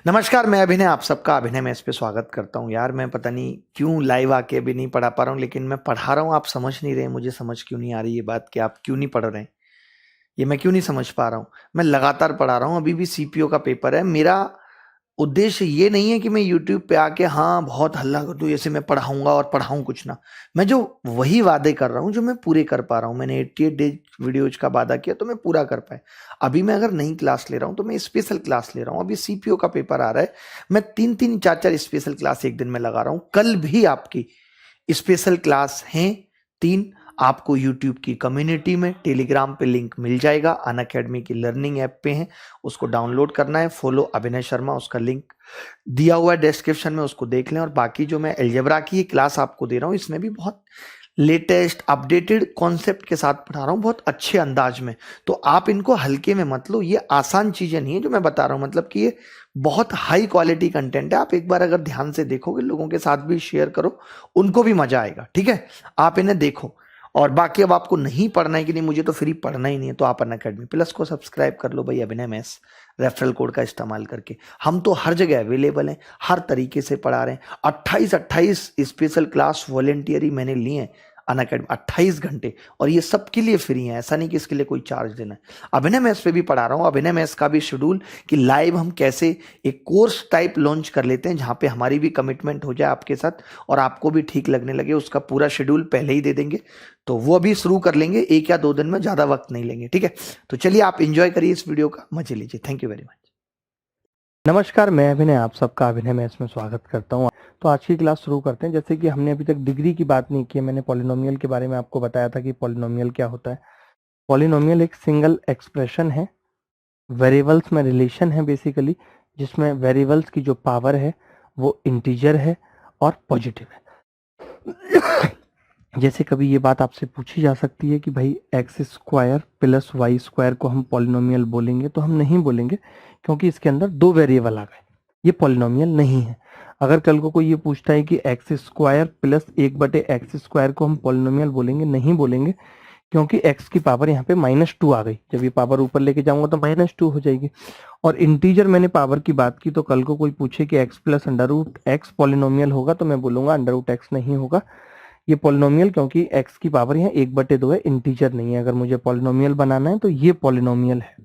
नमस्कार, मैं अभिनय, आप सबका अभिनय में इस पे स्वागत करता हूँ। यार मैं पता नहीं क्यों लाइव आके अभी नहीं पढ़ा पा रहा हूँ, लेकिन मैं पढ़ा रहा हूँ, आप समझ नहीं रहे हैं। मुझे समझ क्यों नहीं आ रही ये बात कि आप क्यों नहीं पढ़ रहे हैं, ये मैं क्यों नहीं समझ पा रहा हूँ। मैं लगातार पढ़ा रहा हूँ, अभी भी सीपीओ का पेपर है। मेरा उद्देश्य ये नहीं है कि मैं यूट्यूब पे आके हाँ बहुत हल्ला कर दूं, जैसे मैं पढ़ाऊंगा और पढ़ाऊं कुछ ना। मैं जो वही वादे कर रहा हूँ जो मैं पूरे कर पा रहा हूँ। मैंने 88 डेज वीडियोज का वादा किया तो मैं पूरा कर पाया। अभी मैं अगर नई क्लास ले रहा हूँ तो मैं स्पेशल क्लास ले रहा हूँ। अभी सीपीओ का पेपर आ रहा है, मैं 3-3 4-4 स्पेशल क्लास एक दिन में लगा रहा हूँ। कल भी आपकी स्पेशल क्लास हैं 3। आपको यूट्यूब की कम्युनिटी में टेलीग्राम पे लिंक मिल जाएगा, अनअकैडमी की लर्निंग ऐप पे है, उसको डाउनलोड करना है। फॉलो अभिनय शर्मा, उसका लिंक दिया हुआ है डिस्क्रिप्शन में, उसको देख लें। और बाकी जो मैं अलजेब्रा की ये क्लास आपको दे रहा हूँ, इसमें भी बहुत लेटेस्ट अपडेटेड कॉन्सेप्ट के साथ पढ़ा रहा हूँ, बहुत अच्छे अंदाज में। तो आप इनको हल्के में मत लो, ये आसान चीजें नहीं है जो मैं बता रहा हूँ। मतलब कि ये बहुत हाई क्वालिटी कंटेंट है। आप एक बार अगर ध्यान से देखोगे, लोगों के साथ भी शेयर करो, उनको भी मजा आएगा। ठीक है, आप इन्हें देखो। और बाकी अब आपको नहीं पढ़ना है कि नहीं मुझे तो फ्री पढ़ना ही नहीं है, तो आप अनअकैडमी प्लस को सब्सक्राइब कर लो भाई, अभिनय मैथ्स रेफरल कोड का इस्तेमाल करके। हम तो हर जगह अवेलेबल हैं, हर तरीके से पढ़ा रहे हैं। 28 स्पेशल क्लास वॉलेंटियरी मैंने लिए हैं अनअकैडमी, 28 घंटे, और ये सबके लिए फ्री है, ऐसा नहीं कि इसके लिए कोई चार्ज देना है। अभिनय मैथ्स पे भी पढ़ा रहा हूँ, अभिनय मैथ्स का भी शेड्यूल कि लाइव हम कैसे एक कोर्स टाइप लॉन्च कर लेते हैं, जहां पे हमारी भी कमिटमेंट हो जाए आपके साथ और आपको भी ठीक लगने लगे। उसका पूरा शेड्यूल पहले ही दे देंगे, तो वो अभी शुरू कर लेंगे 1 या 2 दिन में, ज्यादा वक्त नहीं लेंगे। ठीक है, तो चलिए आप इंजॉय करिए इस वीडियो का, मजे लीजिए। Thank you very much. नमस्कार, मैं अभिनय, आप सबका अभिनय में इसमें स्वागत करता हूँ। तो आज की क्लास शुरू करते हैं। जैसे कि हमने अभी तक डिग्री की बात नहीं की है, मैंने पॉलिनोमियल के बारे में आपको बताया था कि पॉलिनोमियल क्या होता है। पॉलिनोमियल एक सिंगल एक्सप्रेशन है, वेरिएबल्स में रिलेशन है बेसिकली, जिसमें वेरिएबल्स की जो पावर है वो इंटीजर है और पॉजिटिव है। जैसे कभी ये बात आपसे पूछी जा सकती है कि भाई X square plus Y square को हम पॉलिनोमियल बोलेंगे, तो हम नहीं बोलेंगे क्योंकि इसके अंदर 2 वेरिएबल आ गए, ये पॉलिनोमियल नहीं है। अगर कल को कोई ये पूछता है कि x square plus 1/x square को हम पॉलिनोमियल बोलेंगे, नहीं बोलेंगे क्योंकि x की पावर यहाँ पे -2 आ गई। जब ये पावर ऊपर लेके जाऊंगा तो -2 हो जाएगी। और इंटीजर मैंने पावर की बात की, तो कल को कोई पूछे कि x प्लस √x पॉलिनोमियल होगा, तो मैं बोलूंगा √x नहीं होगा, ये पॉलिनोमियल, क्योंकि x की पावर यहाँ 1/2 है, इंटीजर नहीं है। अगर मुझे पॉलिनोमियल बनाना है तो ये पॉलिनोमियल है।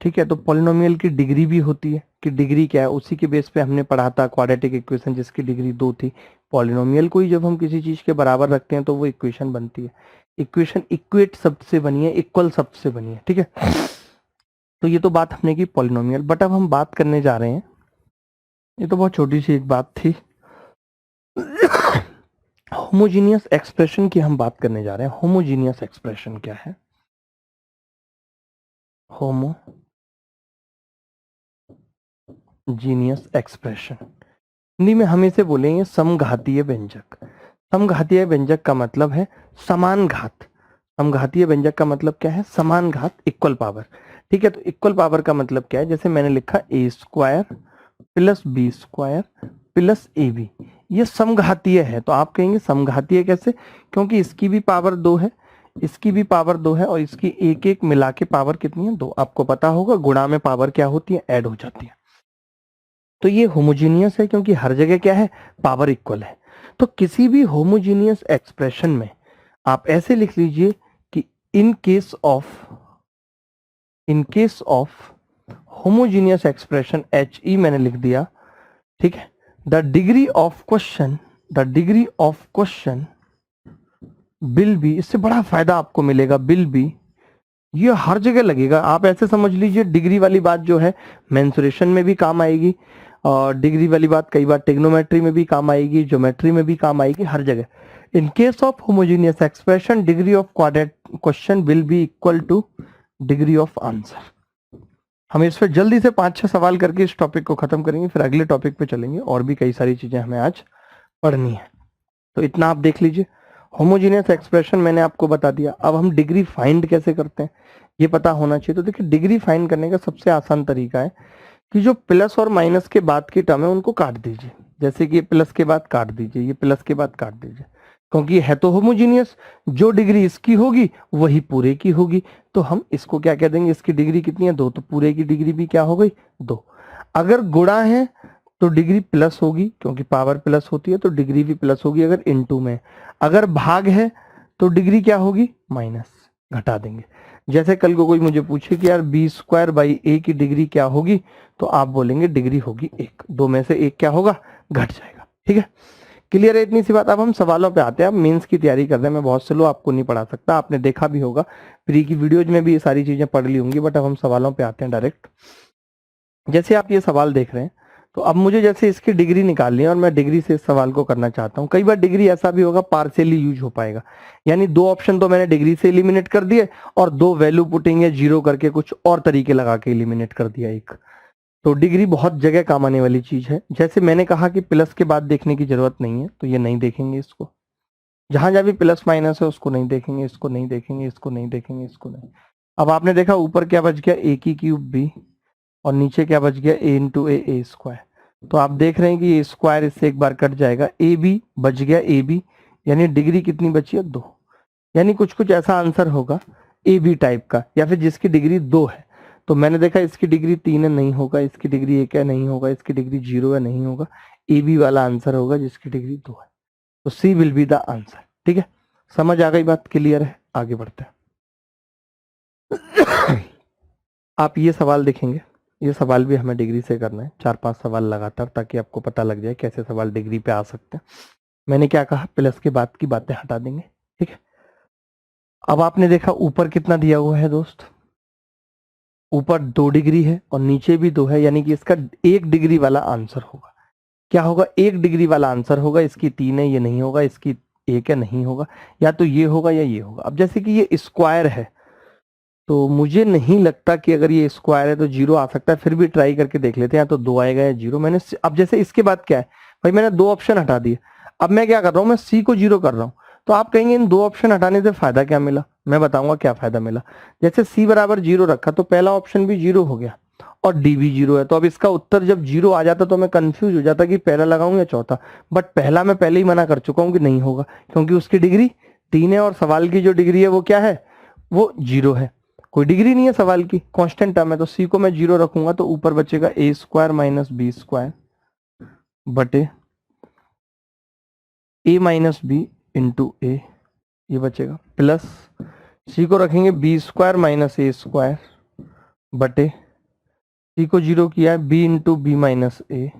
ठीक है, तो पॉलिनोमियल की डिग्री भी होती है कि डिग्री क्या है, उसी के बेस पे हमने पढ़ा था क्वाड्रेटिक इक्वेशन जिसकी डिग्री 2 थी। पॉलिनोमियल को ही जब हम किसी चीज के बराबर रखते हैं तो वो इक्वेशन बनती है। इक्वेशन इक्वेट शब्द से बनी है, इक्वल शब्द से बनी है। ठीक है, तो ये तो बात हमने की पॉलिनोमियल। बट अब हम बात करने जा रहे हैं, ये तो बहुत छोटी सी एक बात थी, होमोजीनियस एक्सप्रेशन की हम बात करने जा रहे हैं। होमोजीनियस एक्सप्रेशन क्या है? होमोजीनियस एक्सप्रेशन हिंदी में हम इसे बोलेंगे समघातीय व्यंजक। समघातीय व्यंजक का मतलब है समान घात। समघातीय व्यंजक का मतलब क्या है? समान घात, इक्वल पावर। ठीक है, तो इक्वल पावर का मतलब क्या है? जैसे मैंने लिखा a² plus b² plus ab, ये समघातीय है। तो आप कहेंगे समघातीय कैसे? क्योंकि इसकी भी पावर 2 है, इसकी भी पावर 2 है, और इसकी एक एक मिला के पावर कितनी है? 2। आपको पता होगा गुणा में पावर क्या होती है? ऐड हो जाती है। तो ये होमोजीनियस है क्योंकि हर जगह क्या है? पावर इक्वल है। तो किसी भी होमोजीनियस एक्सप्रेशन में आप ऐसे लिख लीजिए कि in case of homogeneous expression, HE मैंने लिख दिया। ठीक है, the degree of question will be, इससे बड़ा फायदा आपको मिलेगा, विल बी, ये हर जगह लगेगा। आप ऐसे समझ लीजिए, डिग्री वाली बात जो है मेंसुरेशन में भी काम आएगी, और डिग्री वाली बात कई बार ट्रिग्नोमेट्री में भी काम आएगी, ज्योमेट्री में भी काम आएगी, हर जगह। In case of homogeneous expression, degree of question will be equal two degree of answer. हम इस पर जल्दी से 5-6 सवाल करके इस टॉपिक को खत्म करेंगे, फिर अगले टॉपिक पे चलेंगे। और भी कई सारी चीजें हमें आज पढ़नी है, तो इतना आप देख लीजिए। होमोजीनियस एक्सप्रेशन मैंने आपको बता दिया। अब हम डिग्री फाइंड कैसे करते हैं, ये पता होना चाहिए। तो देखिए, डिग्री फाइंड करने का सबसे आसान तरीका है कि जो प्लस और माइनस के बाद की टर्म है उनको काट दीजिए। जैसे कि ये प्लस के बाद काट दीजिए, ये प्लस के बाद काट दीजिए, क्योंकि है तो होमोजीनियस, जो डिग्री इसकी होगी वही पूरे की होगी। तो हम इसको क्या कह देंगे? इसकी डिग्री कितनी है? 2, तो पूरे की डिग्री भी क्या हो गई? 2। अगर गुणा है तो डिग्री प्लस होगी, क्योंकि पावर प्लस होती है तो डिग्री भी प्लस होगी अगर इनटू में। अगर भाग है तो डिग्री क्या होगी, माइनस, घटा देंगे। जैसे कल को कोई मुझे पूछे कि यार बी स्क्वायर बाई ए की डिग्री क्या होगी, तो आप बोलेंगे डिग्री होगी 1, दो में से एक क्या होगा, घट जाएगा। ठीक है, क्लियर है इतनी सी बात। अब हम सवालों पे आते हैं। अब मेंस की तैयारी कर रहे हैं, मैं बहुत स्लो आपको नहीं पढ़ा सकता, आपने देखा भी होगा प्री की वीडियोज में भी ये सारी चीजें पढ़ ली होंगी, बट अब हम सवालों पे आते हैं डायरेक्ट। जैसे आप ये सवाल देख रहे हैं, तो अब मुझे जैसे इसकी डिग्री निकालनी है और मैं डिग्री से इस सवाल को करना चाहता हूँ। कई बार डिग्री ऐसा भी होगा पार्शियली यूज हो पाएगा, यानी दो ऑप्शन तो मैंने डिग्री से एलिमिनेट कर दिए और दो वैल्यू पुटिंग या जीरो करके कुछ और तरीके लगा के एलिमिनेट कर दिया एक। तो डिग्री बहुत जगह काम आने वाली चीज है। जैसे मैंने कहा कि प्लस के बाद देखने की जरूरत नहीं है, तो ये नहीं देखेंगे इसको, जहां जहां भी प्लस माइनस है उसको नहीं देखेंगे, इसको नहीं देखेंगे, इसको नहीं देखेंगे, इसको नहीं। अब आपने देखा ऊपर क्या बच गया, ए की क्यूब बी, और नीचे क्या बच गया, ए इंटू ए स्क्वायर। तो आप देख रहे हैं कि ए स्क्वायर इससे एक बार कट जाएगा, ए बी बच गया ए बी, यानी डिग्री कितनी बची है, 2। यानी कुछ कुछ ऐसा आंसर होगा ए बी टाइप का, या फिर जिसकी डिग्री 2 है। तो मैंने देखा इसकी डिग्री 3 है, नहीं होगा, इसकी डिग्री 1 है, नहीं होगा, इसकी डिग्री 0 है, नहीं होगा, ए बी वाला आंसर होगा जिसकी डिग्री 2 है। तो सी विल बी द आंसर। ठीक है, समझ आ गई बात, क्लियर है, आगे बढ़ते हैं। आप ये सवाल देखेंगे, ये सवाल भी हमें डिग्री से करना है, 4-5 सवाल लगातार, ताकि आपको पता लग जाए कैसे सवाल डिग्री पे आ सकते हैं। मैंने क्या कहा, प्लस के बाद की बातें हटा देंगे। ठीक है, अब आपने देखा ऊपर कितना दिया हुआ है दोस्त, ऊपर 2 डिग्री है और नीचे भी 2 है, यानी कि इसका 1 डिग्री वाला आंसर होगा। क्या होगा, 1 डिग्री वाला आंसर होगा। इसकी 3 है, ये नहीं होगा, इसकी 1 है, नहीं होगा, या तो ये होगा या ये होगा। अब जैसे कि ये स्क्वायर है, तो मुझे नहीं लगता कि अगर ये स्क्वायर है तो 0 आ सकता है, फिर भी ट्राई करके देख लेते हैं, या तो 2 आएगा या 0। मैंने अब जैसे इसके बाद क्या है भाई, मैंने 2 ऑप्शन हटा दिए। अब मैं क्या कर रहा हूँ, मैं सी को 0 कर रहा हूँ। तो आप कहेंगे इन 2 ऑप्शन हटाने से फायदा क्या मिला, मैं बताऊंगा क्या फायदा मिला। जैसे सी बराबर 0 रखा तो पहला ऑप्शन भी 0 हो गया और डी भी 0 है। तो अब इसका उत्तर जब 0 आ जाता तो मैं कंफ्यूज हो जाता कि पहला लगाऊं या चौथा, बट पहला मैं पहले ही मना कर चुका हूं कि नहीं होगा, क्योंकि उसकी डिग्री 3 है और सवाल की जो डिग्री है वो क्या है, वो 0 है। कोई डिग्री नहीं है सवाल की, कांस्टेंट टर्म है। तो सी को मैं 0 रखूंगा तो ऊपर बचेगा ए स्क्वायर माइनस बी स्क्वायर बटे ए माइनस बी इंटू ए, ये बचेगा, प्लस सी को रखेंगे बी स्क्वायर माइनस ए स्क्वायर बटे सी को 0 किया है बी इंटू बी माइनस ए,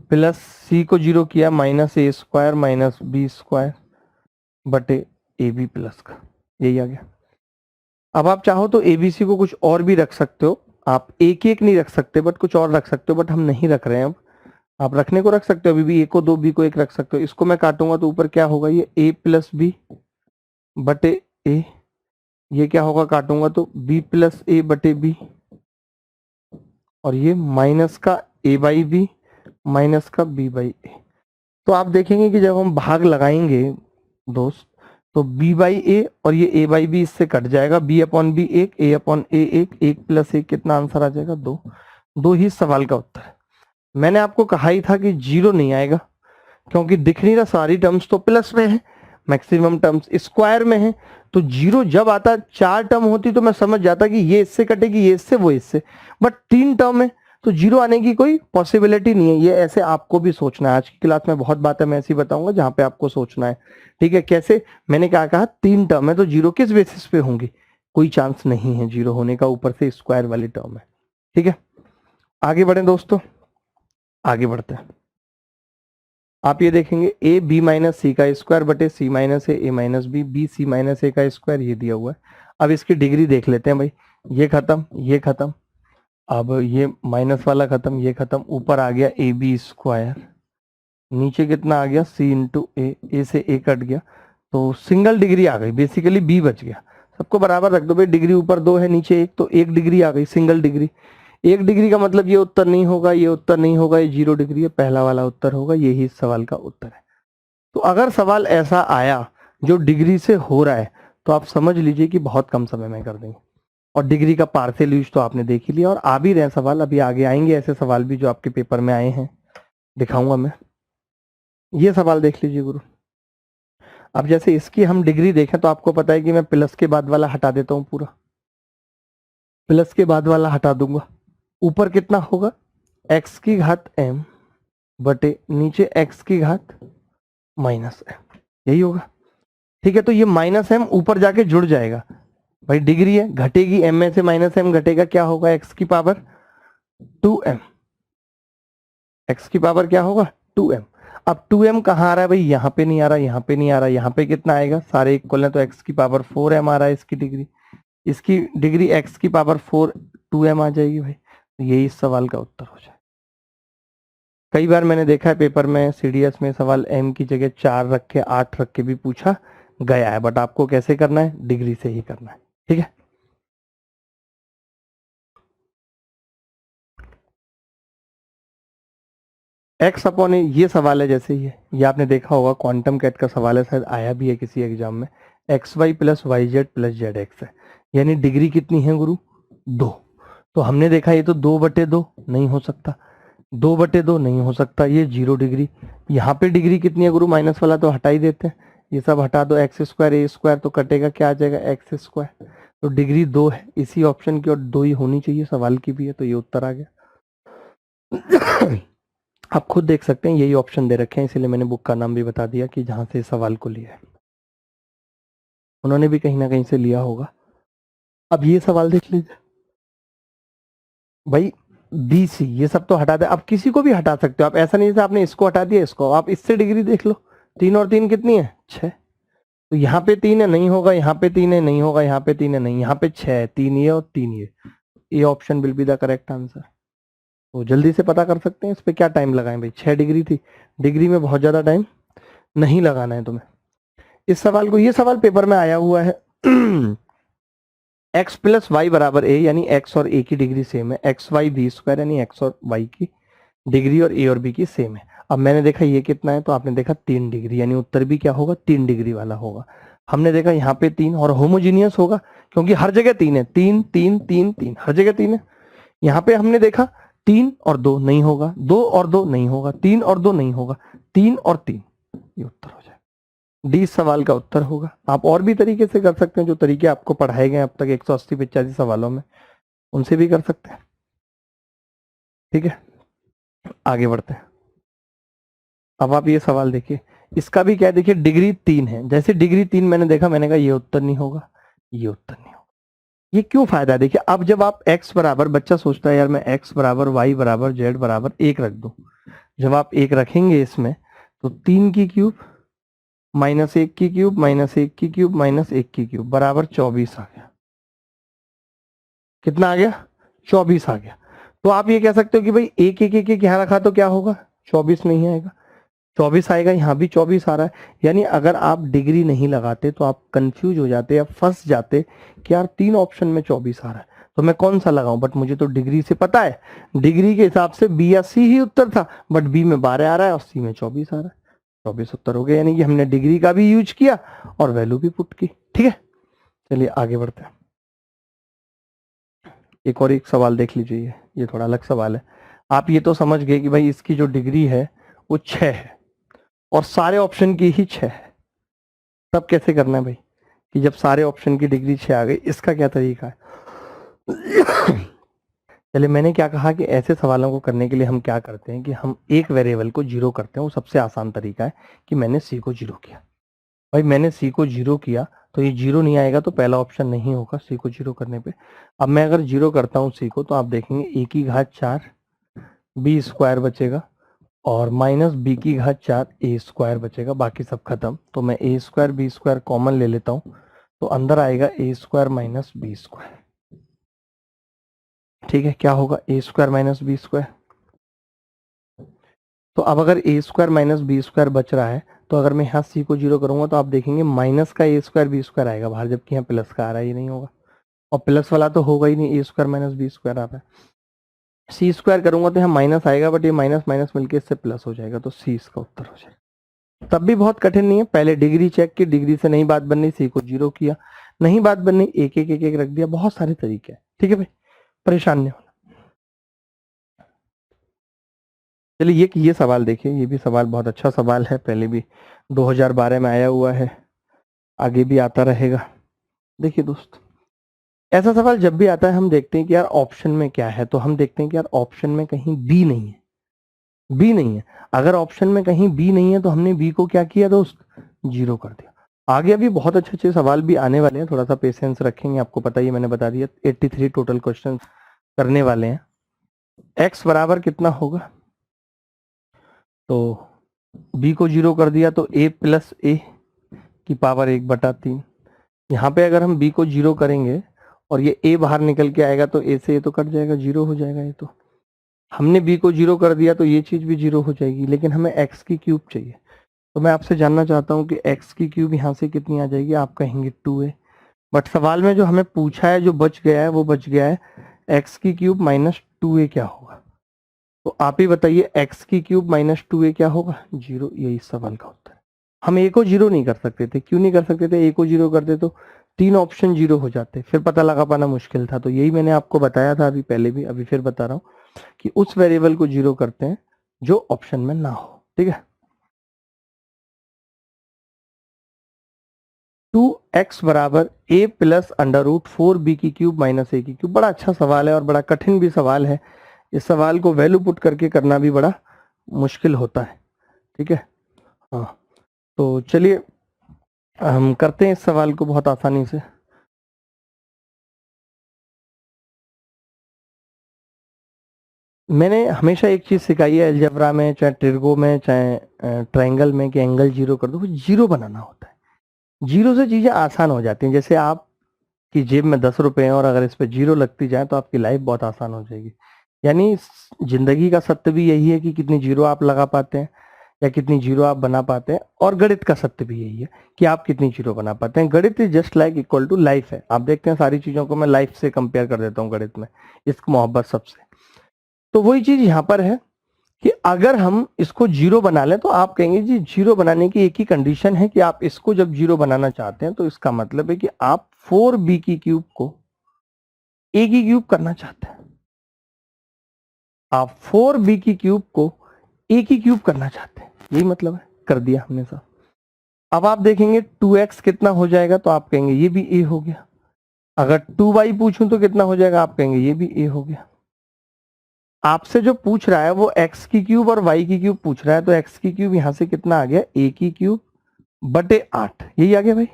प्लस सी को 0 किया माइनस ए स्क्वायर माइनस बी स्क्वायर बटे ए बी प्लस का, यही आ गया। अब आप चाहो तो एबीसी को कुछ और भी रख सकते हो, आप एक एक नहीं रख सकते बट कुछ और रख सकते हो, बट हम नहीं रख रहे हैं। अब आप रखने को रख सकते हो, अभी भी ए को 2 बी को 1 रख सकते हो। इसको मैं काटूंगा तो ऊपर क्या होगा, ये ए प्लस बी बटे ए, ये क्या होगा, काटूंगा तो बी प्लस ए बटे बी, और ये माइनस का ए बाई बी माइनस का बी बाई ए। तो आप देखेंगे कि जब हम भाग लगाएंगे दोस्त, तो b बाई ए और ये a बाई बी इससे कट जाएगा, b upon B 1, a upon A 1, 1 plus 1 कितना आंसर आ जाएगा, 2। 2 ही सवाल का उत्तर है। मैंने आपको कहा ही था कि 0 नहीं आएगा, क्योंकि दिख नहीं रहा, सारी टर्म्स तो प्लस में है, मैक्सिमम टर्म्स स्क्वायर में है। तो 0 जब आता, 4 टर्म होती तो मैं समझ जाता कि ये इससे कटेगी, ये इससे, वो इससे, बट 3 टर्म है तो 0 आने की कोई पॉसिबिलिटी नहीं है। ये ऐसे आपको भी सोचना है। आज की क्लास में बहुत बातें मैं ऐसी बताऊंगा जहां पे आपको सोचना है। ठीक है, कैसे, मैंने क्या कहा, 3 टर्म है तो 0 किस बेसिस पे होंगी, कोई चांस नहीं है 0 होने का, ऊपर से स्क्वायर वाली टर्म है। ठीक है, आगे बढ़े दोस्तों, आगे बढ़ते हैं। आप ये देखेंगे ए बी माइनस सी का स्क्वायर बटे C minus A minus B, B C minus A का स्क्वायर, ये दिया हुआ है। अब इसकी डिग्री देख लेते हैं भाई, ये खत्म, ये खत्म, अब ये माइनस वाला खत्म, ये खत्म, ऊपर आ गया ए बी स्क्वायर, नीचे कितना आ गया सी इंटू ए से ए कट गया, तो सिंगल डिग्री आ गई, बेसिकली बी बच गया। सबको बराबर रख दो भाई, डिग्री ऊपर 2 है नीचे 1, तो 1 डिग्री आ गई, सिंगल डिग्री। 1 डिग्री का मतलब ये उत्तर नहीं होगा, ये उत्तर नहीं होगा, ये 0 डिग्री है, पहला वाला उत्तर होगा, यही इस सवाल का उत्तर है। तो अगर सवाल ऐसा आया जो डिग्री से हो रहा है, तो आप समझ लीजिए कि बहुत कम समय में कर देंगे। और डिग्री का पार्शियल यूज तो आपने देख ही लिया, और आ भी रहे सवाल, अभी आगे आएंगे ऐसे सवाल भी जो आपके पेपर में आए हैं, दिखाऊंगा मैं। ये सवाल देख लीजिए गुरु। अब जैसे इसकी हम डिग्री देखें तो आपको पता है कि मैं प्लस के बाद वाला हटा देता हूं, पूरा प्लस के बाद वाला हटा दूंगा, ऊपर कितना होगा, x की घात m बटे नीचे x की घात माइनस m, यही होगा। ठीक है, तो ये माइनस m ऊपर जाके जुड़ जाएगा भाई, डिग्री है, घटेगी m में से माइनस m घटेगा, क्या होगा, x की पावर 2m, x की पावर क्या होगा 2m। अब 2m कहाँ आ रहा है भाई, यहाँ पे नहीं आ रहा, यहाँ पे नहीं आ रहा, यहाँ पे कितना आएगा, सारे इक्वल है तो x की पावर 4m आ रहा है, इसकी डिग्री x की पावर 4 2m आ जाएगी भाई, तो यही इस सवाल का उत्तर हो जाए। कई बार मैंने देखा है पेपर में CDS में सवाल m की जगह 4 रख के 8 रख के भी पूछा गया है, बट आपको कैसे करना है, डिग्री से ही करना है। ठीक है, x अपॉन ए, ये सवाल है जैसे ये आपने देखा होगा, क्वांटम कैट का सवाल है, शायद आया भी है किसी एग्जाम में, xy plus yz plus zx है, यानी डिग्री कितनी है गुरु, 2। तो हमने देखा ये तो 2/2 नहीं हो सकता, 2/2 नहीं हो सकता, ये 0 डिग्री। यहाँ पे डिग्री कितनी है गुरु, माइनस वाला तो हटा ही देते हैं, ये सब हटा दो, x स्क्वायर a स्क्वायर तो कटेगा, क्या आ जाएगा x स्क्वायर, तो डिग्री 2 है इसी ऑप्शन की, और 2 ही होनी चाहिए, सवाल की भी है, तो ये उत्तर आ गया। आप खुद देख सकते हैं, यही ऑप्शन दे रखे हैं, इसीलिए मैंने बुक का नाम भी बता दिया कि जहां से सवाल को लिया है, उन्होंने भी कहीं ना कहीं से लिया होगा। अब ये सवाल देख लीजिए भाई, BC ये सब तो हटा दे, आप किसी को भी हटा सकते हो, आप ऐसा नहीं, आपने इसको हटा दिया, इसको आप इससे डिग्री देख लो, 3 और 3 कितनी है 6, तो यहाँ पे 3 है नहीं होगा, यहाँ पे 3 है नहीं होगा, यहाँ पे 3 है नहीं, यहाँ पे 6 है, 3 ये और 3 ये option will be the correct answer. तो जल्दी से पता कर सकते हैं, इस पे क्या टाइम लगाएं भाई, 6 डिग्री थी, डिग्री में बहुत ज्यादा टाइम नहीं लगाना है तुम्हें। इस सवाल को, ये सवाल पेपर में आया हुआ है, x प्लस वाई बराबर a, यानी x और a की डिग्री सेम है, एक्स वाई बी स्क्वायर, यानी x और y की डिग्री और a और b की सेम है। अब मैंने देखा ये कितना है, तो आपने देखा 3 डिग्री, यानी उत्तर भी क्या होगा, 3 डिग्री वाला होगा। हमने देखा यहाँ पे 3 और होमोजीनियस होगा, क्योंकि हर जगह 3 है, 3 3 3 3, हर जगह 3 है। यहाँ पे हमने देखा 3 और 2 नहीं होगा, 2 और 2 नहीं होगा, 3 और 2 नहीं होगा, 3 और 3, ये उत्तर हो जाएगा, डी सवाल का उत्तर होगा। आप और भी तरीके से कर सकते हैं, जो तरीके आपको पढ़ाए गए अब तक 180-85 सवालों में, उनसे भी कर सकते हैं। ठीक है, आगे बढ़ते हैं। अब आप ये सवाल देखिए, इसका भी क्या है, देखिए डिग्री 3 है, जैसे डिग्री 3 मैंने देखा, मैंने कहा ये उत्तर नहीं होगा, ये उत्तर नहीं होगा। ये क्यों फायदा है, देखिए अब जब आप x बराबर, बच्चा सोचता है यार मैं x बराबर y बराबर z बराबर 1 रख दूं, जब आप 1 रखेंगे इसमें, तो 3 की क्यूब माइनस 1 की क्यूब माइनस 1 की क्यूब माइनस 1 की क्यूब बराबर 24 आ गया। कितना आ गया, 24 आ गया। तो आप ये कह सकते हो कि भाई 1 1 1 1 यहाँ रखा तो क्या होगा, 24 नहीं आएगा, 24 आएगा, यहाँ भी 24 आ रहा है। यानी अगर आप डिग्री नहीं लगाते तो आप कंफ्यूज हो जाते या फंस जाते कि यार 3 ऑप्शन में 24 आ रहा है, तो मैं कौन सा लगाऊं, बट मुझे तो डिग्री से पता है, डिग्री के हिसाब से बी या सी ही उत्तर था, बट बी में 12 आ रहा है और सी में 24 आ रहा है, 24 उत्तर हो गया। यानी कि हमने डिग्री का भी यूज किया और वैल्यू भी पुट की। ठीक है, चलिए आगे बढ़ते हैं। एक और एक सवाल देख लीजिए, ये थोड़ा अलग सवाल है। आप ये तो समझ गए कि भाई इसकी जो डिग्री है वो 6 है और सारे ऑप्शन की ही 6 है। तब कैसे करना है भाई, कि जब सारे ऑप्शन की डिग्री 6 आ गई, इसका क्या तरीका है। चलिए, मैंने क्या कहा कि ऐसे सवालों को करने के लिए हम क्या करते हैं कि हम एक वेरिएबल को 0 करते हैं। वो सबसे आसान तरीका है कि मैंने सी को 0 किया, भाई मैंने सी को 0 किया तो ये 0 नहीं आएगा, तो पहला ऑप्शन नहीं होगा सी को 0 करने पे। अब मैं अगर 0 करता हूँ सी को, तो आप देखेंगे ए की घात 4 बी स्क्वायर बचेगा और माइनस बी की घात 4 ए स्क्वायर बचेगा, बाकी सब खत्म। तो मैं ए स्क्वायर बी स्क्वायर कॉमन ले लेता हूँ, तो अंदर आएगा ए स्क्वायर माइनस बी स्क्वायर। ठीक है, क्या होगा, ए स्क्वायर माइनस बी स्क्वायर। तो अब अगर ए स्क्वायर माइनस बी स्क्वायर बच रहा है, तो अगर मैं यहाँ सी को 0 करूंगा तो आप देखेंगे माइनस का ए स्क्वायर बी स्क्वायर आएगा बाहर, जबकि यहाँ प्लस का आ रहा ही नहीं होगा, और प्लस वाला तो होगा ही नहीं, ए स्क्वायर माइनस बी स्क्वायर आ रहा है। सी स्क्वायर करूंगा तो यहाँ माइनस आएगा, बट ये माइनस माइनस मिलकर इससे प्लस हो जाएगा, तो सी इसका उत्तर हो जाएगा। तब भी बहुत कठिन नहीं है, पहले डिग्री चेक की, डिग्री से नहीं बात बननी, सी को 0 किया, नहीं बात बननी, एक एक एक एक रख दिया, बहुत सारे तरीके हैं। ठीक है भाई, परेशान नहीं होना। चलिए ये सवाल देखिए, ये भी सवाल बहुत अच्छा सवाल है, पहले भी 2012 में आया हुआ है, आगे भी आता रहेगा। देखिए दोस्त, ऐसा सवाल जब भी आता है हम देखते हैं कि यार ऑप्शन में क्या है, तो हम देखते हैं कि यार ऑप्शन में कहीं बी नहीं है, बी नहीं है। अगर ऑप्शन में कहीं बी नहीं है तो हमने बी को क्या किया दोस्त, 0 कर दिया। आगे अभी बहुत अच्छे अच्छे सवाल भी आने वाले हैं, थोड़ा सा पेशेंस रखेंगे, आपको पता ही मैंने बता दिया 83 टोटल क्वेश्चन करने वाले हैं। x बराबर कितना होगा, तो b को 0 कर दिया तो a प्लस ए की पावर 1/3। यहाँ पे अगर हम b को 0 करेंगे और ये a बाहर निकल के आएगा तो a से a तो कट जाएगा, 0 हो जाएगा। ये तो हमने b को 0 कर दिया तो ये चीज भी 0 हो जाएगी, लेकिन हमें x की क्यूब चाहिए। तो मैं आपसे जानना चाहता हूँ कि x की क्यूब यहाँ से कितनी आ जाएगी, आप कहेंगे 2a, बट सवाल में जो हमें पूछा है जो बच गया है वो बच गया है x की क्यूब माइनस 2a क्या होगा। तो आप ही बताइए x की क्यूब माइनस 2a क्या होगा, 0। यही सवाल का उत्तर है। हम a को 0 नहीं कर सकते थे, क्यों नहीं कर सकते थे, a को 0 करते तो 3 ऑप्शन 0 हो जाते, फिर पता लगा पाना मुश्किल था। तो यही मैंने आपको बताया था अभी पहले भी, अभी फिर बता रहा हूँ कि उस वेरिएबल को 0 करते हैं जो ऑप्शन में ना हो, ठीक है। 2x बराबर a plus under root 4b की क्यूब माइनस a की क्यूब। बड़ा अच्छा सवाल है और बड़ा कठिन भी सवाल है। इस सवाल को वैल्यू पुट करके करना भी बड़ा मुश्किल होता है, ठीक है। हाँ, तो चलिए हम करते हैं इस सवाल को बहुत आसानी से। मैंने हमेशा एक चीज सिखाई है अलजेब्रा में, चाहे ट्रिगो में, चाहे ट्रायंगल में, कि एंगल 0 कर दो, वो 0 बनाना होता है। 0 से चीजें आसान हो जाती हैं। जैसे आप की जेब में 10 रुपए हैं और अगर इस पे 0 लगती जाए तो आपकी लाइफ बहुत आसान हो जाएगी। यानी जिंदगी का सत्य भी यही है कि कितनी 0 आप लगा पाते हैं या कितनी 0 आप बना पाते हैं, और गणित का सत्य भी यही है कि आप कितनी 0 बना पाते हैं। गणित is just like equal to life है। आप देखते हैं सारी चीजों को मैं लाइफ से कंपेयर कर देता हूँ गणित में, इश्क मोहब्बत सबसे। तो वही चीज यहाँ पर है कि अगर हम इसको 0 बना लें तो आप कहेंगे जी 0 बनाने की एक ही कंडीशन है कि आप इसको जब 0 बनाना चाहते हैं तो इसका मतलब है कि आप 4b की क्यूब को a की क्यूब करना चाहते हैं। आप 4b की क्यूब को a की क्यूब करना चाहते हैं, यही मतलब है। कर दिया हमने सब। अब आप देखेंगे 2x कितना हो जाएगा, तो आप कहेंगे ये भी a हो गया। अगर 2y पूछूं तो कितना हो जाएगा, आप कहेंगे ये भी a हो गया। आपसे जो पूछ रहा है वो x की क्यूब और y की क्यूब पूछ रहा है, तो x की क्यूब यहां से कितना आ गया, a की क्यूब बटे 8, यही आ गया भाई।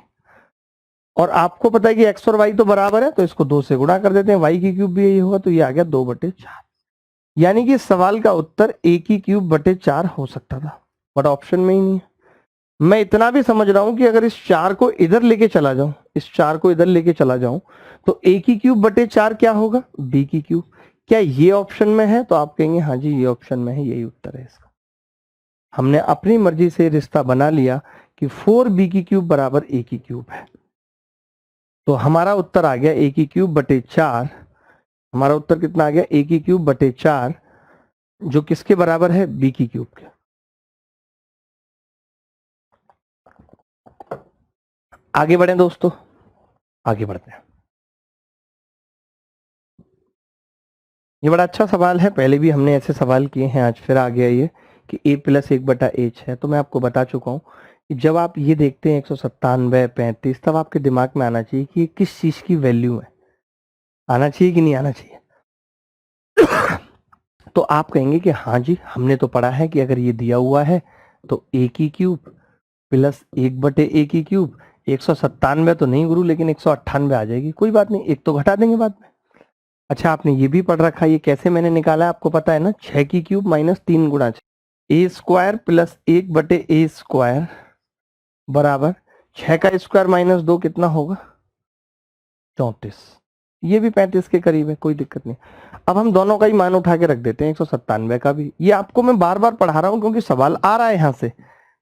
और आपको पता है कि x और y तो बराबर है, तो इसको 2 से गुणा कर देते हैं, y की क्यूब भी यही होगा, तो ये आ गया 2/4। यानी कि सवाल का उत्तर a की क्यूब बटे 4 हो सकता था, बट ऑप्शन में ही नहीं है। मैं इतना भी समझ रहा हूं कि अगर इस 4 को इधर लेके चला जाऊं, इस 4 को इधर लेके चला जाऊं, तो a की क्यूब बटे 4 क्या होगा, b की क्यूब। क्या ये ऑप्शन में है, तो आप कहेंगे हाँ जी ये ऑप्शन में है, यही उत्तर है इसका। हमने अपनी मर्जी से रिश्ता बना लिया कि 4b की क्यूब बराबर a की क्यूब है। तो हमारा उत्तर आ गया a की क्यूब बटे 4। हमारा उत्तर कितना आ गया, a की क्यूब बटे 4, जो किसके बराबर है, b की क्यूब के। आगे बढ़े दोस्तों, आगे बढ़ते हैं। ये बड़ा अच्छा सवाल है, पहले भी हमने ऐसे सवाल किए हैं, आज फिर आ गया ये कि a प्लस 1/h है। तो मैं आपको बता चुका हूँ कि जब आप ये देखते हैं 197, 35, तब आपके दिमाग में आना चाहिए कि ये किस चीज की वैल्यू है। आना चाहिए कि नहीं आना चाहिए। तो आप कहेंगे कि हाँ जी हमने तो पढ़ा है कि अगर ये दिया हुआ है तो a की क्यूब प्लस 1/a की क्यूब। 197 तो नहीं गुरु, लेकिन 198 आ जाएगी, कोई बात नहीं, एक तो घटा देंगे बाद में। अच्छा आपने ये भी पढ़ रखा है, ये कैसे मैंने निकाला है आपको पता है ना, 6 की क्यूब माइनस 3 गुणा 6, a square plus 1/a square बराबर 6 का स्क्वायर माइनस 2 कितना होगा, 34। ये भी 35 के करीब है, कोई दिक्कत नहीं। अब हम दोनों का ही मान उठा के रख देते हैं, 197 का भी। ये आपको मैं बार बार पढ़ा रहा हूँ क्योंकि सवाल आ रहा है यहाँ से,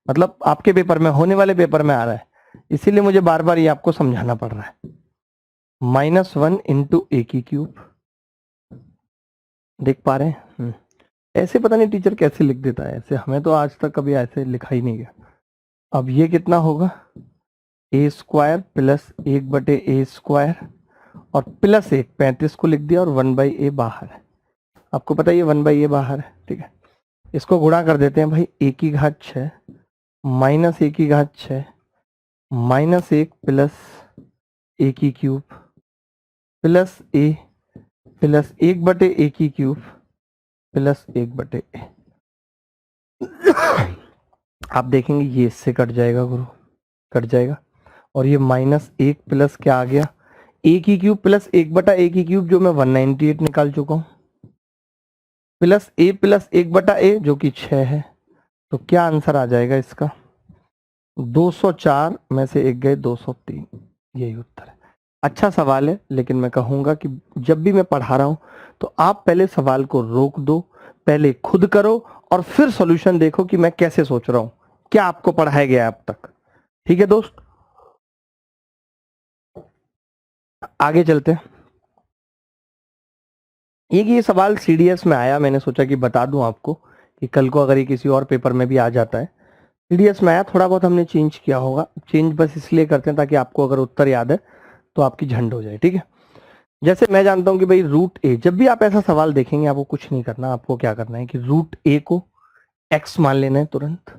मतलब आपके पेपर में, होने वाले पेपर में आ रहा है, इसीलिए मुझे बार बार ये आपको समझाना पड़ रहा है। -1 इंटू a की क्यूब, देख पा रहे हैं। ऐसे पता नहीं टीचर कैसे लिख देता है, ऐसे हमें तो आज तक कभी ऐसे लिखा ही नहीं गया। अब ये कितना होगा, a square plus 1/a square और प्लस 1, 35 को लिख दिया और 1/a बाहर है। आपको पता है ये 1/a बाहर है, ठीक है। इसको गुणा कर देते हैं भाई, a की घात 6 माइनस a की घात 6 -1 प्लस a की क्यूब प्लस ए प्लस 1/a की क्यूब प्लस 1/a। आप देखेंगे ये इससे कट जाएगा गुरु, कट जाएगा। और ये -1 प्लस क्या आ गया, a की क्यूब प्लस 1/a की क्यूब जो मैं 198 निकाल चुका हूं, प्लस a प्लस 1/a जो कि 6 है। तो क्या आंसर आ जाएगा इसका, 204 में से 1 गए 203, यही उत्तर है। अच्छा सवाल है, लेकिन मैं कहूंगा कि जब भी मैं पढ़ा रहा हूं तो आप पहले सवाल को रोक दो, पहले खुद करो और फिर सॉल्यूशन देखो कि मैं कैसे सोच रहा हूं, क्या आपको पढ़ाया गया है अब तक। ठीक है दोस्त, आगे चलते हैं। ये सवाल सीडीएस में आया, मैंने सोचा कि बता दूं आपको कि कल को अगर ये किसी और पेपर में भी आ जाता है। सीडीएस में आया, थोड़ा बहुत हमने चेंज किया होगा, चेंज बस इसलिए करते हैं ताकि आपको अगर उत्तर याद है तो आपकी झंड हो जाए। ठीक है, जैसे मैं जानता हूं कि भाई √a, जब भी आप ऐसा सवाल देखेंगे आपको कुछ नहीं करना, आपको क्या करना है कि √a को x मान लेना है तुरंत,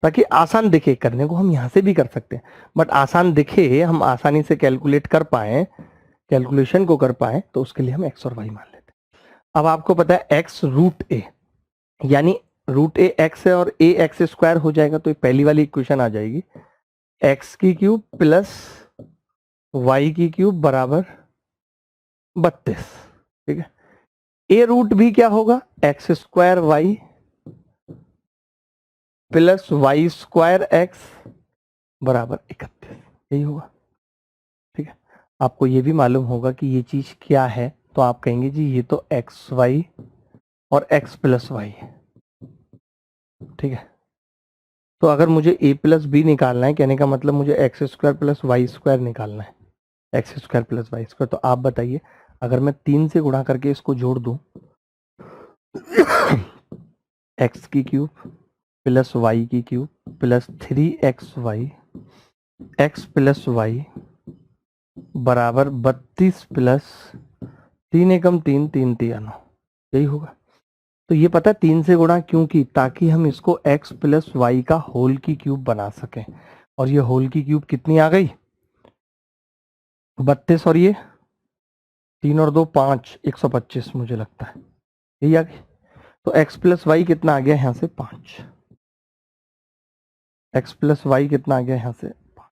ताकि आसान दिखे। करने को हम यहां से भी कर सकते हैं, बट आसान दिखे, हम आसानी से कैलकुलेट कर पाए, कैलकुलेशन को कर पाए, तो उसके लिए हम x और y मान लेते हैं। अब आपको पता है x √a, यानी √a x है और a x² हो जाएगा, तो ये पहली वाली इक्वेशन आ जाएगी, x की क्यूब प्लस y की क्यूब बराबर 32। ठीक है, a रूट भी क्या होगा, x² y plus y² x बराबर 31, यही होगा। ठीक है, आपको ये भी मालूम होगा कि ये चीज क्या है, तो आप कहेंगे जी ये तो xy और x प्लस y है। ठीक है, तो अगर मुझे a प्लस b निकालना है, कहने का मतलब मुझे x² प्लस y² निकालना है, x² प्लस y²। तो आप बताइए, अगर मैं 3 से गुणा करके इसको जोड़ दूं, x की क्यूब प्लस y की cube plus 3xy x plus y बराबर 32 प्लस 3 एकम 3 3 3 9, यही होगा। तो ये पता है 3 से गुणा क्यों की, ताकि हम इसको x प्लस वाई का होल की क्यूब बना सकें। और ये होल की क्यूब कितनी आ गई, 32, और ये 3 और 2 5, 125 मुझे लगता है, यही आ गई। तो x प्लस वाई कितना आ गया यहाँ से 5, x प्लस वाई कितना आ गया यहाँ से 5।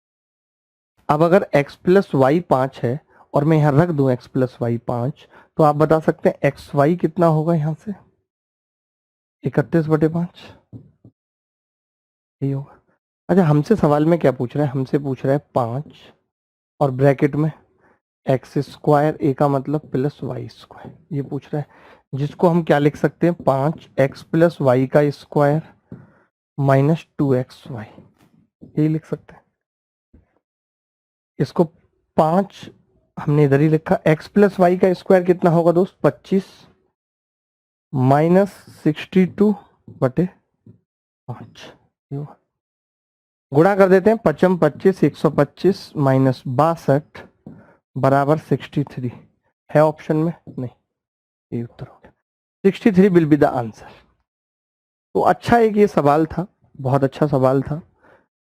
अब अगर x प्लस वाई 5 है और मैं यहाँ रख दूं x प्लस वाई 5, तो आप बता सकते हैं एक्स वाई कितना होगा यहाँ से, 31/5, यही होगा। अच्छा, हमसे सवाल में क्या पूछ रहा है, हमसे पूछ रहा है 5 और ब्रैकेट में x², a का मतलब प्लस y², ये पूछ रहा है, जिसको हम क्या लिख सकते हैं, 5x प्लस वाई का स्क्वायर माइनस 2xy, यही लिख सकते हैं। इसको 5 हमने इधर ही लिखा, x प्लस वाई का स्क्वायर कितना होगा दोस्त, 25 माइनस 62/5, गुणा कर देते हैं, 55 25 125 माइनस 62 बराबर 63 है ऑप्शन में, नहीं, ये उत्तर हो गया, 63 विल बी द आंसर। तो अच्छा एक ये सवाल था, बहुत अच्छा सवाल था।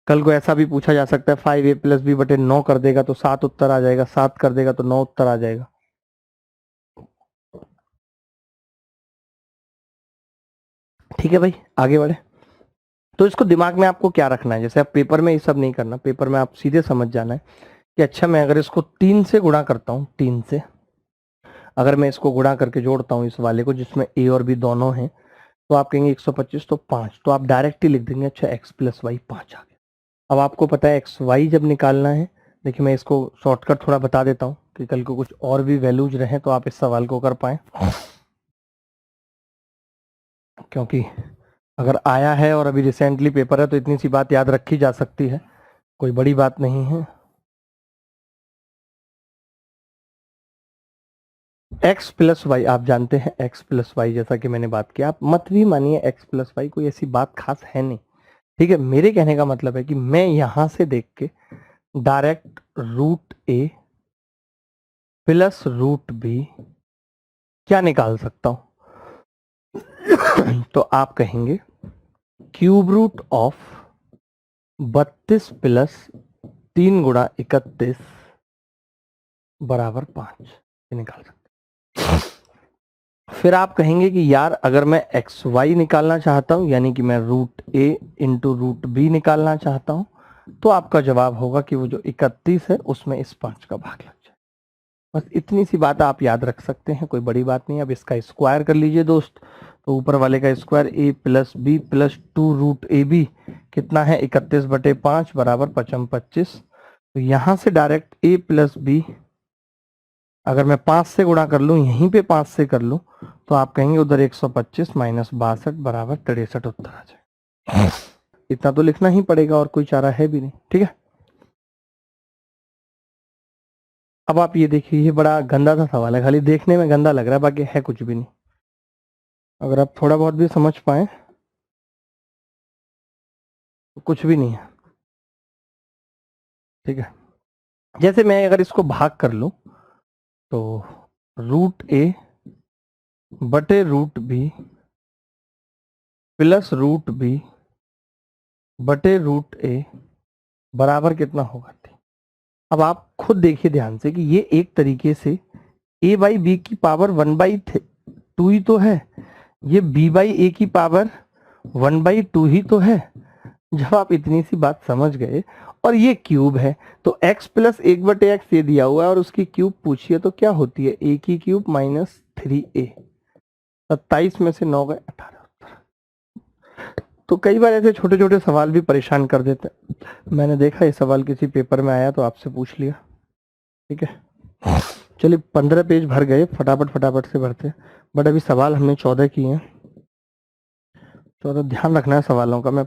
कल को ऐसा भी पूछा जा सकता है 5a प्लस b बटे 9 कर देगा तो 7 उत्तर आ जाएगा, 7 कर देगा तो 9 उत्तर आ जाएगा। ठीक है भाई, आगे बढ़े। तो इसको दिमाग में आपको क्या रखना है, जैसे आप पेपर में ये सब नहीं करना, पेपर में आप सीधे समझ जाना है कि अच्छा मैं अगर इसको 3 से गुणा करता हूँ, 3 से अगर मैं इसको गुणा करके जोड़ता हूँ इस वाले को जिसमें a और b दोनों हैं, तो आप कहेंगे 125 तो 5, तो आप डायरेक्ट ही लिख देंगे अच्छा x प्लस वाई 5 आ गया। अब आपको पता है एक्स वाई जब निकालना है, देखिए मैं इसको शॉर्टकट थोड़ा बता देता हूँ कि कल को कुछ और भी वैल्यूज रहे तो आप इस सवाल को कर पाए, क्योंकि अगर आया है और अभी रिसेंटली पेपर है तो इतनी सी बात याद रखी जा सकती है, कोई बड़ी बात नहीं है। x प्लस वाई आप जानते हैं, x प्लस वाई जैसा कि मैंने बात किया, आप मत भी मानिए x प्लस वाई कोई ऐसी बात खास है नहीं। ठीक है, मेरे कहने का मतलब है कि मैं यहां से देख के डायरेक्ट √a प्लस √b क्या निकाल सकता हूं तो आप कहेंगे क्यूब रूट ऑफ 32 प्लस 3 गुणा 31 बराबर 5 निकाल सकते। फिर आप कहेंगे कि यार अगर मैं एक्स वाई निकालना चाहता हूं, यानी कि मैं रूट ए इंटू रूट बी निकालना चाहता हूं, तो आपका जवाब होगा कि वो जो 31 है उसमें इस 5 का भाग लग जाए। बस इतनी सी बात आप याद रख सकते हैं, कोई बड़ी बात नहीं। अब इसका स्क्वायर कर लीजिए दोस्त, तो ऊपर वाले का square a plus b plus 2 root a b कितना है 31/5 बराबर 25। तो यहां से डायरेक्ट ए प्लस बी अगर मैं 5 से गुणा कर लूं, यहीं पे 5 से कर लूं, तो आप कहेंगे उधर 125 माइनस 62 बराबर 63 उत्तर आ जाए। इतना तो लिखना ही पड़ेगा और कोई चारा है भी नहीं, ठीक है। अब आप ये देखिए, ये बड़ा गंदा सा सवाल है, खाली देखने में गंदा लग रहा है, बाकी है कुछ भी नहीं। अगर आप थोड़ा बहुत भी समझ पाए तो कुछ भी नहीं है, ठीक है। जैसे मैं अगर इसको भाग कर लूं, तो रूट ए बटे root b plus root b बटे रूट ए बराबर कितना होगा 3। अब आप खुद देखिए ध्यान से कि ये एक तरीके से a बाई बी की पावर 1/2 ही तो है, ये b बाई ए की पावर 1/2 ही तो है। जब आप इतनी सी बात समझ गए, और ये क्यूब है, तो x प्लस 1/x ये दिया हुआ है और उसकी क्यूब पूछिए तो क्या होती है, a की क्यूब माइनस 3a। 27 में से 9 गए 18। तो कई बार ऐसे छोटे छोटे सवाल भी परेशान कर देते हैं। मैंने देखा ये सवाल किसी पेपर में आया तो आपसे पूछ लिया, ठीक है। चलिए 15 पेज भर गए, फटाफट से भरते। बट अभी सवाल हमने 14 किए हैं, 14 ध्यान रखना है सवालों का। मैं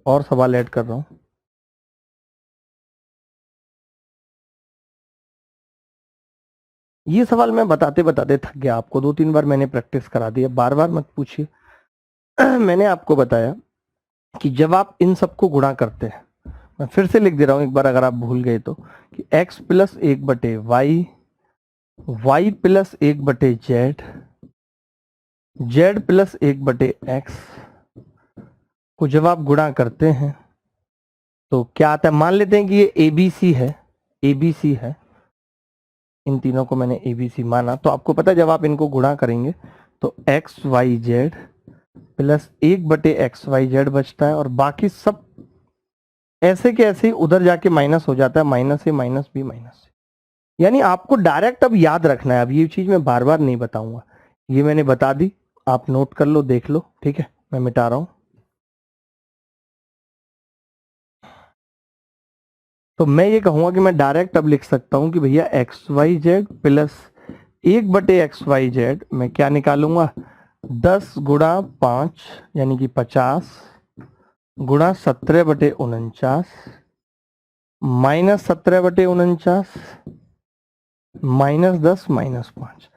और सवाल ऐड कर रहा हूँ। ये सवाल मैं बताते बताते थक गया, आपको 2-3 बार मैंने प्रैक्टिस करा दिया, बार बार मत पूछिए। मैंने आपको बताया कि जब आप इन सबको गुणा करते हैं, मैं फिर से लिख दे रहा हूं एक बार अगर आप भूल गए तो, कि x plus 1/y, y plus 1/z, z plus 1/x को जब आप गुणा करते हैं तो क्या आता है। मान लेते हैं कि ये ABC है, ABC है, इन तीनों को मैंने ABC माना। तो आपको पता है जब आप इनको गुणा करेंगे तो XYZ प्लस 1/XYZ बचता है, और बाकी सब ऐसे के ऐसे ही उधर जाके माइनस हो जाता है, minus A minus B minus सी। यानी आपको डायरेक्ट अब याद रखना है। अब ये चीज मैं बार बार नहीं बताऊंगा, ये मैंने बता दी, आप नोट कर लो, देख लो, ठीक है। मैं मिटा रहा हूं। तो मैं ये कहूंगा कि मैं डायरेक्ट अब लिख सकता हूं कि भैया XYZ प्लस 1/XYZ मैं क्या निकालूंगा, 10 गुणा 5 यानी कि 50 गुणा 17/49 माइनस 17/49 माइनस 10 माइनस 5।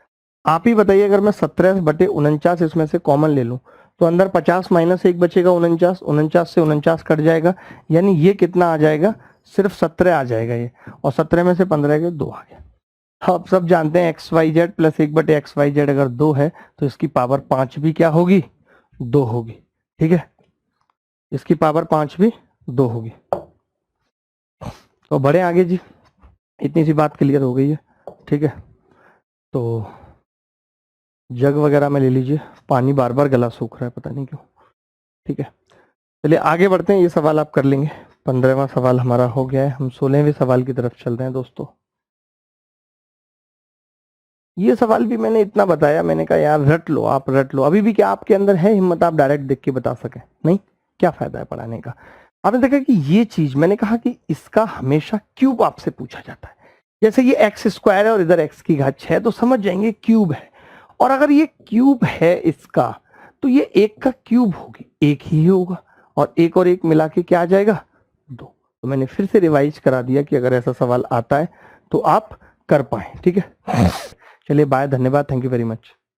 आप ही बताइए, अगर मैं 17/49 इसमें से कॉमन ले लूं तो अंदर 50 माइनस 1 बचेगा 49, 49 से 49 कट जाएगा, यानी ये कितना आ जाएगा, सिर्फ 17 आ जाएगा ये, और 17 में से 15 के 2 आ गया। आप सब जानते हैं XYZ प्लस 1/XYZ अगर 2 है तो इसकी पावर 5 भी क्या होगी, 2 होगी, ठीक है। इसकी पावर 5 भी 2 होगी। तो बढ़े आगे जी, इतनी सी बात क्लियर हो गई है, ठीक है। तो जग वगैरह में ले लीजिए, पानी बार बार गला सूख रहा है पता नहीं क्यों, ठीक है। चलिए आगे बढ़ते हैं, ये सवाल आप कर लेंगे। 15वां सवाल हमारा हो गया है, हम 16वें सवाल की तरफ चल रहे हैं दोस्तों। ये सवाल भी मैंने इतना बताया, मैंने कहा यार रट लो, आप रट लो। अभी भी क्या आपके अंदर है हिम्मत आप डायरेक्ट देख के बता सके, नहीं, क्या फायदा है पढ़ाने का। आपने देखा कि ये चीज मैंने कहा कि इसका हमेशा क्यूब आपसे पूछा जाता है। जैसे ये x स्क्वायर है और इधर x की घात 6, तो समझ जाएंगे क्यूब है। और अगर ये क्यूब है इसका, तो ये एक का क्यूब होगी, एक ही होगा, और एक मिला के क्या आ जाएगा, 2। तो मैंने फिर से रिवाइज करा दिया कि अगर ऐसा सवाल आता है तो आप कर पाए, ठीक है। चलिए बाय, धन्यवाद, थैंक यू वेरी मच।